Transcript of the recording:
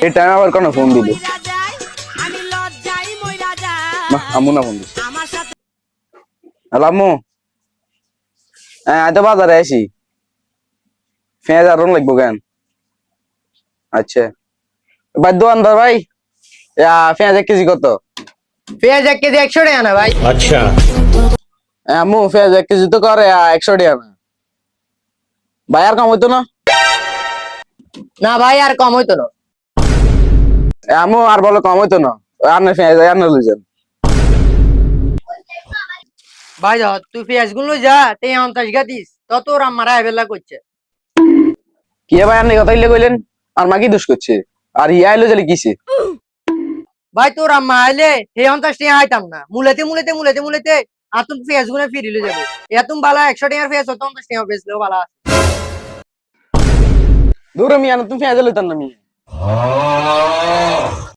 এই টাইম আবার কোনো ফোন দিল না আম্মু না ফোন দিছে হ্যালো আম্মু হ্যাঁ আজ তো বাজারে আসি পেঁয়াজ আর লাগবো কেন আচ্ছা ভাই দোকানদার ভাই পেঁয়াজ 1 কেজি কত পেঁয়াজ 1 কেজি 100 টাকা না ভাই। अच्छा। আম্মু পেঁয়াজ 1 কেজি তো করে 100 টাকা না ভাই আর কম হইতো না না ভাই আর কম হইতো না। আম্মু আর বলে কম হইতো না আপনি পেঁয়াজ আনে লইছেন ভাই তুই পেঁয়াজ গুলো যা তুই 50 গা দিস তো তোর আমারা এবেলা করছে। কি ভাই আপনি কথা কইলেন আর মা কি দোষ করছে আর ইয়া আইলো জালি কিছে ভাই তোর আম্মা আইলে হে 50 টাকা আইতাম না মুলেতে আর তুমি পেঁয়াজ গুলো ফিরিলে যাবে এত বালা 100 টাকার পেঁয়াজ 50 টাকা বেচলেও বালা। দূর মিয়া তুমি পেঁয়াজ লইতাম না মিয়া